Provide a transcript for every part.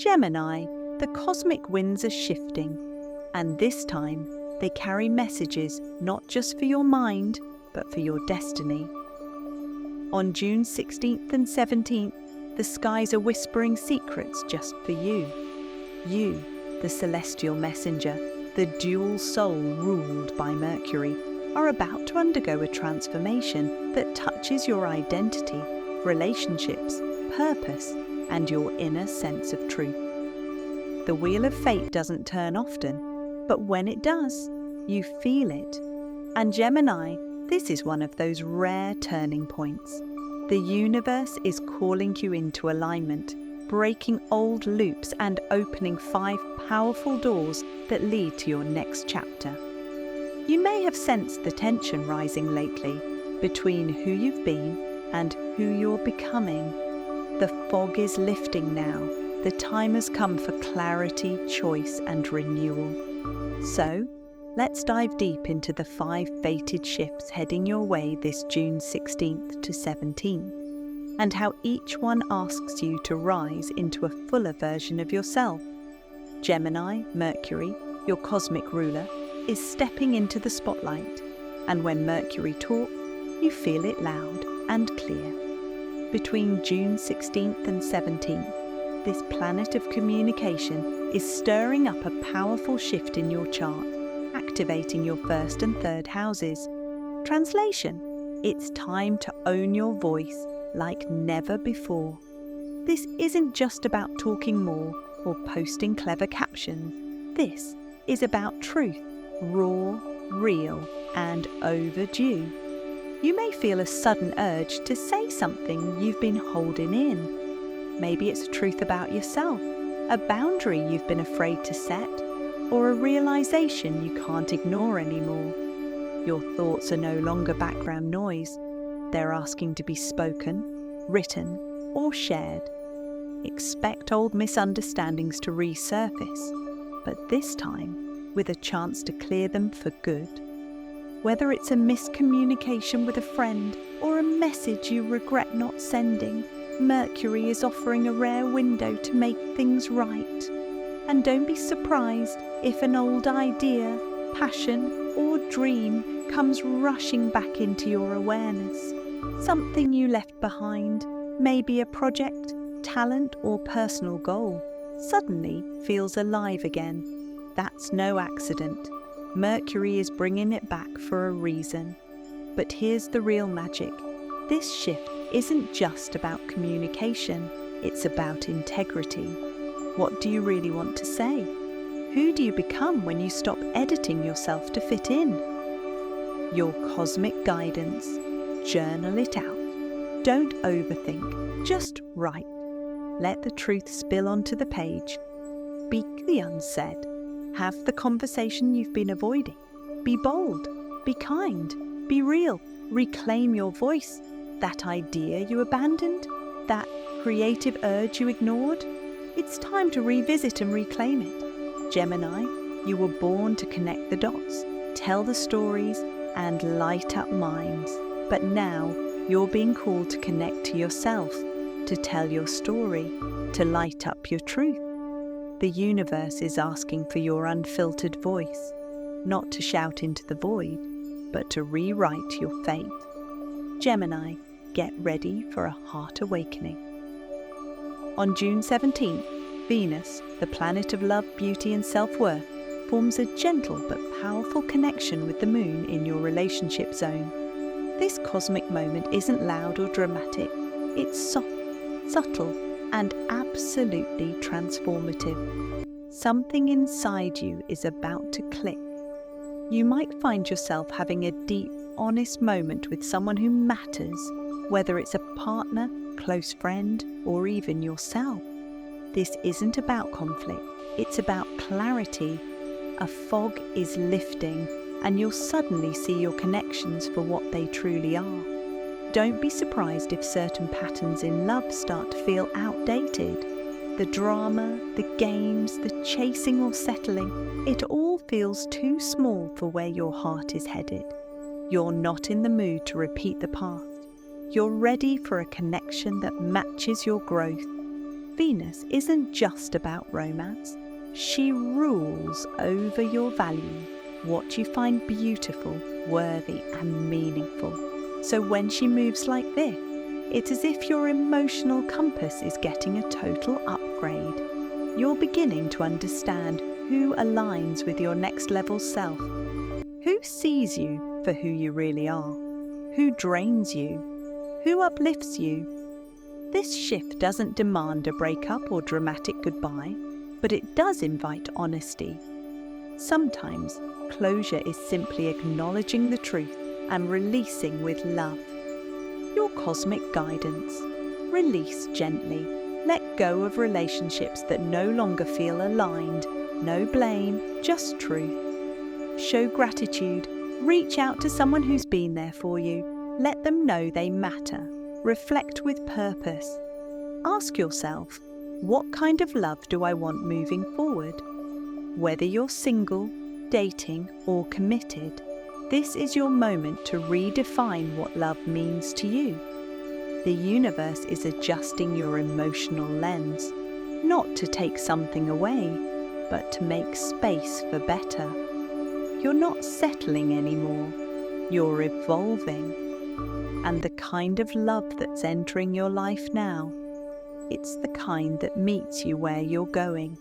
Gemini, the cosmic winds are shifting, and this time they carry messages not just for your mind, but for your destiny. On June 16th and 17th, the skies are whispering secrets just for you. You, the celestial messenger, the dual soul ruled by Mercury, are about to undergo a transformation that touches your identity, relationships, purpose, and your inner sense of truth. The wheel of fate doesn't turn often, but when it does, you feel it. And Gemini, this is one of those rare turning points. The universe is calling you into alignment, breaking old loops and opening 5 powerful doors that lead to your next chapter. You may have sensed the tension rising lately between who you've been and who you're becoming. The fog is lifting now. The time has come for clarity, choice, and renewal. So, let's dive deep into the 5 fated shifts heading your way this June 16th to 17th, and how each one asks you to rise into a fuller version of yourself. Gemini, Mercury, your cosmic ruler, is stepping into the spotlight, and when Mercury talks, you feel it loud and clear. Between June 16th and 17th, this planet of communication is stirring up a powerful shift in your chart, activating your 1st and 3rd houses. Translation: it's time to own your voice like never before. This isn't just about talking more or posting clever captions. This is about truth, raw, real, and overdue. You may feel a sudden urge to say something you've been holding in. Maybe it's a truth about yourself, a boundary you've been afraid to set, or a realization you can't ignore anymore. Your thoughts are no longer background noise. They're asking to be spoken, written, or shared. Expect old misunderstandings to resurface, but this time with a chance to clear them for good. Whether it's a miscommunication with a friend or a message you regret not sending, Mercury is offering a rare window to make things right. And don't be surprised if an old idea, passion, or dream comes rushing back into your awareness. Something you left behind, maybe a project, talent, or personal goal, suddenly feels alive again. That's no accident. Mercury is bringing it back for a reason. But here's the real magic. This shift isn't just about communication, it's about integrity. What do you really want to say? Who do you become when you stop editing yourself to fit in? Your cosmic guidance. Journal it out. Don't overthink, just write. Let the truth spill onto the page. Speak the unsaid. Have the conversation you've been avoiding. Be bold, be kind, be real. Reclaim your voice. That idea you abandoned, that creative urge you ignored. It's time to revisit and reclaim it. Gemini, you were born to connect the dots, tell the stories, and light up minds. But now you're being called to connect to yourself, to tell your story, to light up your truth. The universe is asking for your unfiltered voice, not to shout into the void, but to rewrite your fate. Gemini, get ready for a heart awakening. On June 17th, Venus, the planet of love, beauty, and self-worth, forms a gentle but powerful connection with the moon in your relationship zone. This cosmic moment isn't loud or dramatic. It's soft, subtle, and absolutely transformative. Something inside you is about to click. You might find yourself having a deep, honest moment with someone who matters, whether it's a partner, close friend, or even yourself. This isn't about conflict, it's about clarity. A fog is lifting, and you'll suddenly see your connections for what they truly are. Don't be surprised if certain patterns in love start to feel outdated. The drama, the games, the chasing or settling, it all feels too small for where your heart is headed. You're not in the mood to repeat the past. You're ready for a connection that matches your growth. Venus isn't just about romance. She rules over your value, what you find beautiful, worthy, and meaningful. So when she moves like this, it's as if your emotional compass is getting a total upgrade. You're beginning to understand who aligns with your next level self, who sees you for who you really are, who drains you, who uplifts you. This shift doesn't demand a breakup or dramatic goodbye, but it does invite honesty. Sometimes closure is simply acknowledging the truth and releasing with love. Your cosmic guidance. Release gently. Let go of relationships that no longer feel aligned. No blame, just truth. Show gratitude. Reach out to someone who's been there for you. Let them know they matter. Reflect with purpose. Ask yourself, what kind of love do I want moving forward? Whether you're single, dating, or committed, this is your moment to redefine what love means to you. The universe is adjusting your emotional lens, not to take something away, but to make space for better. You're not settling anymore, you're evolving. And the kind of love that's entering your life now, it's the kind that meets you where you're going,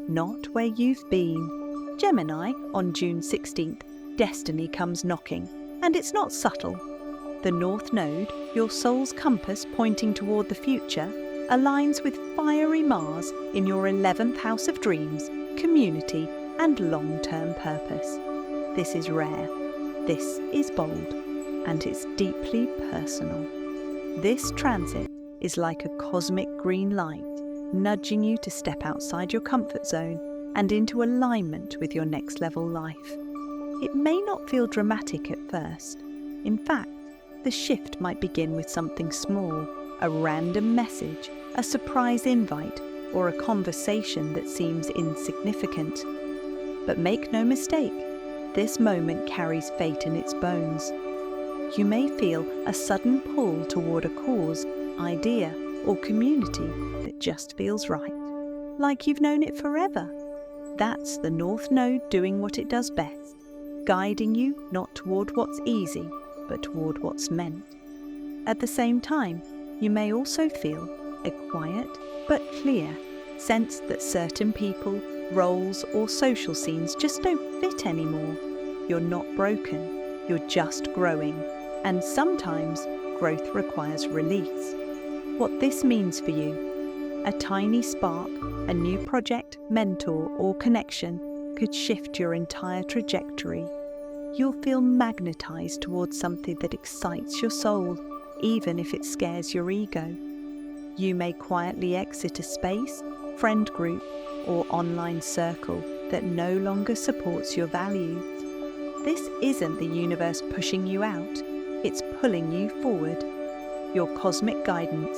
not where you've been. Gemini, on June 16th, destiny comes knocking, and it's not subtle. The North Node, your soul's compass pointing toward the future, aligns with fiery Mars in your 11th house of dreams, community, and long-term purpose. This is rare, this is bold, and it's deeply personal. This transit is like a cosmic green light, nudging you to step outside your comfort zone and into alignment with your next level life. It may not feel dramatic at first. In fact, the shift might begin with something small, a random message, a surprise invite, or a conversation that seems insignificant. But make no mistake, this moment carries fate in its bones. You may feel a sudden pull toward a cause, idea, or community that just feels right, like you've known it forever. That's the North Node doing what it does best, guiding you not toward what's easy, but toward what's meant. At the same time, you may also feel a quiet but clear sense that certain people, roles, or social scenes just don't fit anymore. You're not broken, you're just growing, and sometimes growth requires release. What this means for you: a tiny spark, a new project, mentor, or connection could shift your entire trajectory. You'll feel magnetized towards something that excites your soul, even if it scares your ego. You may quietly exit a space, friend group, or online circle that no longer supports your values. This isn't the universe pushing you out, it's pulling you forward. Your cosmic guidance.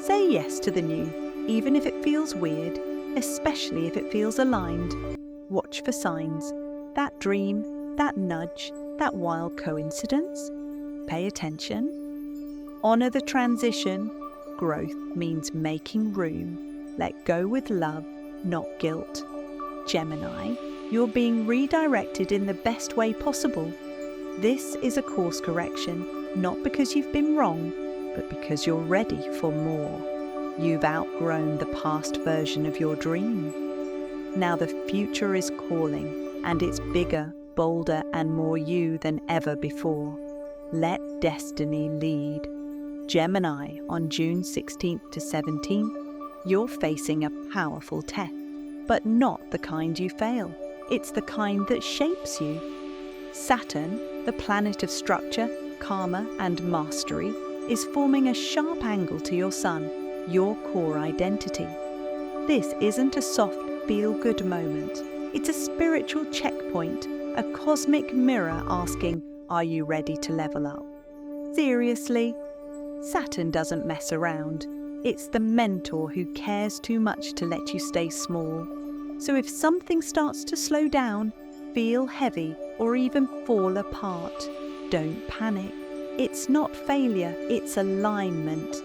Say yes to the new, even if it feels weird, especially if it feels aligned. Watch for signs. That dream, that nudge, that wild coincidence. Pay attention. Honor the transition. Growth means making room. Let go with love, not guilt. Gemini, you're being redirected in the best way possible. This is a course correction, not because you've been wrong, but because you're ready for more. You've outgrown the past version of your dream. Now the future is calling, and it's bigger, bolder, and more you than ever before. Let destiny lead. Gemini, on June 16th to 17th, you're facing a powerful test, but not the kind you fail. It's the kind that shapes you. Saturn, the planet of structure, karma, and mastery, is forming a sharp angle to your sun, your core identity. This isn't a soft, feel-good moment. It's a spiritual checkpoint, a cosmic mirror asking, are you ready to level up? Seriously? Saturn doesn't mess around. It's the mentor who cares too much to let you stay small. So if something starts to slow down, feel heavy, or even fall apart, don't panic. It's not failure, it's alignment.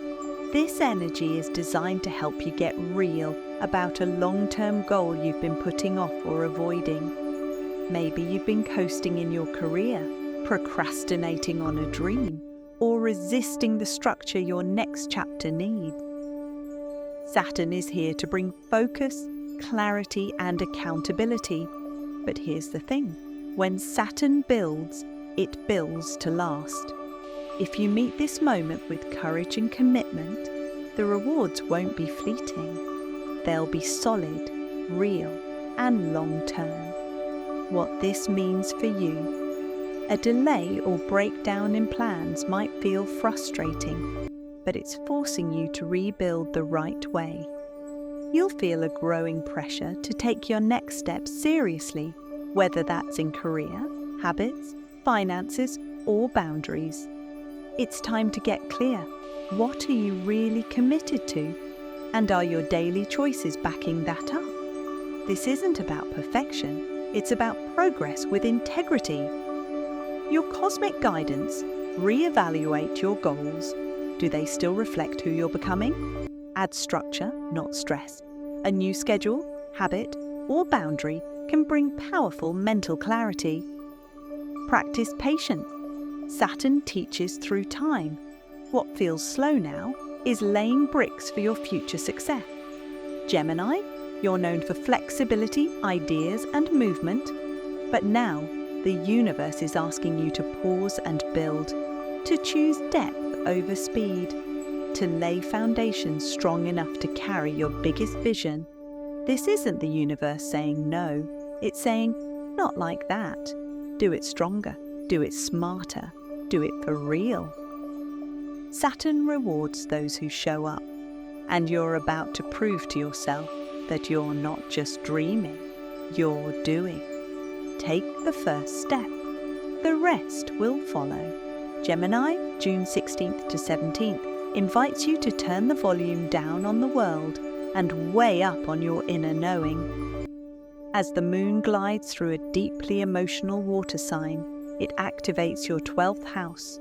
This energy is designed to help you get real about a long-term goal you've been putting off or avoiding. Maybe you've been coasting in your career, procrastinating on a dream, or resisting the structure your next chapter needs. Saturn is here to bring focus, clarity, and accountability. But here's the thing, when Saturn builds, it builds to last. If you meet this moment with courage and commitment, the rewards won't be fleeting. They'll be solid, real, and long-term. What this means for you: a delay or breakdown in plans might feel frustrating, but it's forcing you to rebuild the right way. You'll feel a growing pressure to take your next steps seriously, whether that's in career, habits, finances, or boundaries. It's time to get clear. What are you really committed to? And are your daily choices backing that up? This isn't about perfection, it's about progress with integrity. Your cosmic guidance: reevaluate your goals. Do they still reflect who you're becoming? Add structure, not stress. A new schedule, habit, or boundary can bring powerful mental clarity. Practice patience. Saturn teaches through time. What feels slow now is laying bricks for your future success. Gemini, you're known for flexibility, ideas, and movement. But now, the universe is asking you to pause and build, to choose depth over speed, to lay foundations strong enough to carry your biggest vision. This isn't the universe saying no, it's saying, not like that. Do it stronger, do it smarter, do it for real. Saturn rewards those who show up, and you're about to prove to yourself that you're not just dreaming, you're doing. Take the first step. The rest will follow. Gemini, June 16th to 17th, invites you to turn the volume down on the world and way up on your inner knowing. As the moon glides through a deeply emotional water sign, it activates your 12th house,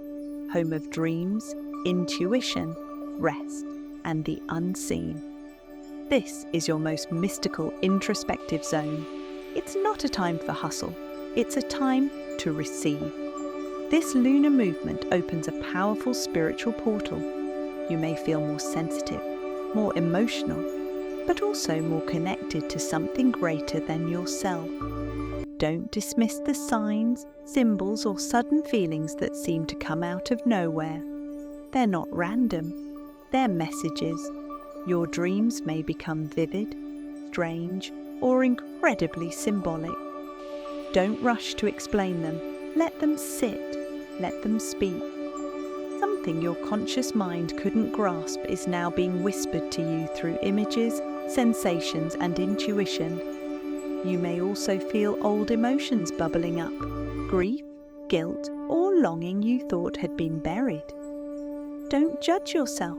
home of dreams, intuition, rest, and the unseen. This is your most mystical, introspective zone. It's not a time for hustle, it's a time to receive. This lunar movement opens a powerful spiritual portal. You may feel more sensitive, more emotional, but also more connected to something greater than yourself. Don't dismiss the signs, symbols, or sudden feelings that seem to come out of nowhere. They're not random, they're messages. Your dreams may become vivid, strange, or incredibly symbolic. Don't rush to explain them. Let them sit, let them speak. Something your conscious mind couldn't grasp is now being whispered to you through images, sensations, and intuition. You may also feel old emotions bubbling up, grief, guilt, or longing you thought had been buried. Don't judge yourself.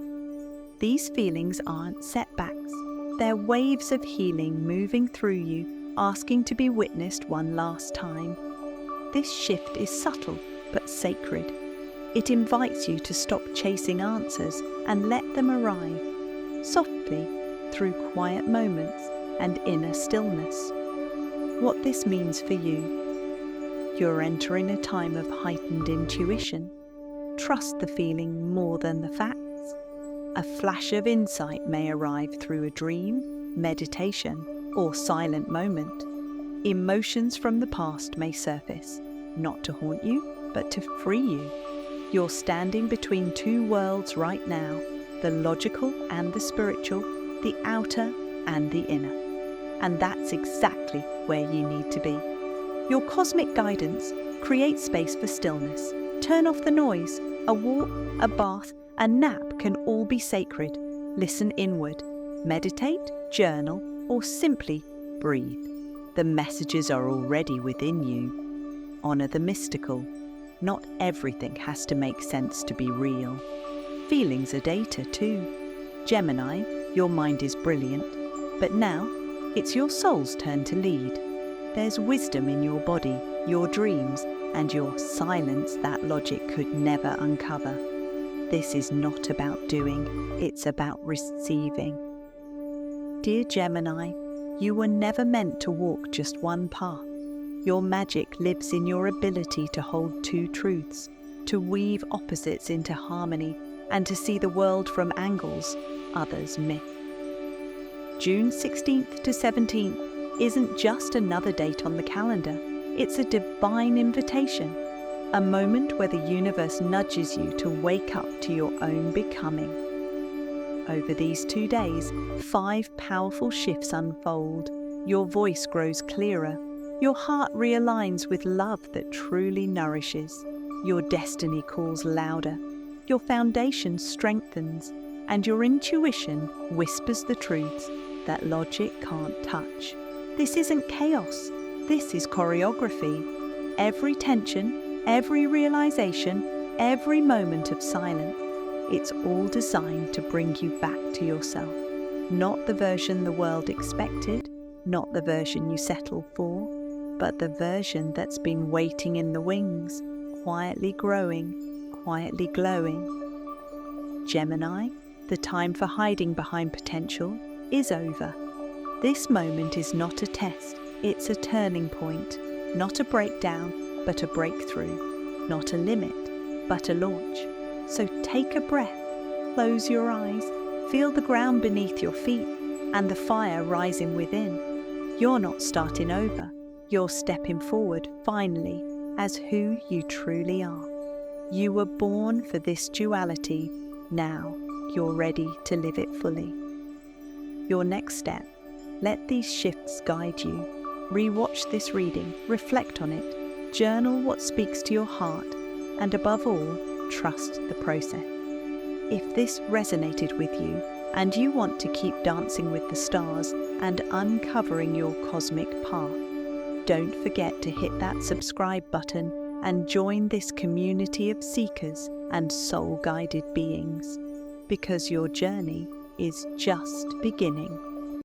These feelings aren't setbacks. They're waves of healing moving through you, asking to be witnessed one last time. This shift is subtle but sacred. It invites you to stop chasing answers and let them arrive, softly, through quiet moments and inner stillness. What this means for you: you're entering a time of heightened intuition. Trust the feeling more than the facts. A flash of insight may arrive through a dream, meditation, or silent moment. Emotions from the past may surface, not to haunt you, but to free you. You're standing between two worlds right now, the logical and the spiritual, the outer and the inner. And that's exactly where you need to be. Your cosmic guidance: create space for stillness. Turn off the noise. A walk, a bath, a nap can all be sacred. Listen inward. Meditate, journal, or simply breathe. The messages are already within you. Honor the mystical. Not everything has to make sense to be real. Feelings are data too. Gemini, your mind is brilliant, but now it's your soul's turn to lead. There's wisdom in your body, your dreams, and your silence that logic could never uncover. This is not about doing, it's about receiving. Dear Gemini, you were never meant to walk just one path. Your magic lives in your ability to hold two truths, to weave opposites into harmony, and to see the world from angles others miss. June 16th to 17th isn't just another date on the calendar, it's a divine invitation, a moment where the universe nudges you to wake up to your own becoming. Over these 2 days, 5 powerful shifts unfold. Your voice grows clearer, your heart realigns with love that truly nourishes, your destiny calls louder, your foundation strengthens, and your intuition whispers the truths that logic can't touch. This isn't chaos, this is choreography. Every tension, every realization, every moment of silence, it's all designed to bring you back to yourself. Not the version the world expected, not the version you settled for, but the version that's been waiting in the wings, quietly growing, quietly glowing. Gemini, the time for hiding behind potential is over. This moment is not a test, it's a turning point, not a breakdown, but a breakthrough, not a limit, but a launch. So take a breath, close your eyes, feel the ground beneath your feet and the fire rising within. You're not starting over, you're stepping forward finally as who you truly are. You were born for this duality, now you're ready to live it fully. Your next step, let these shifts guide you. Rewatch this reading, reflect on it, journal what speaks to your heart, and above all, trust the process. If this resonated with you and you want to keep dancing with the stars and uncovering your cosmic path, don't forget to hit that subscribe button and join this community of seekers and soul-guided beings, because your journey is just beginning.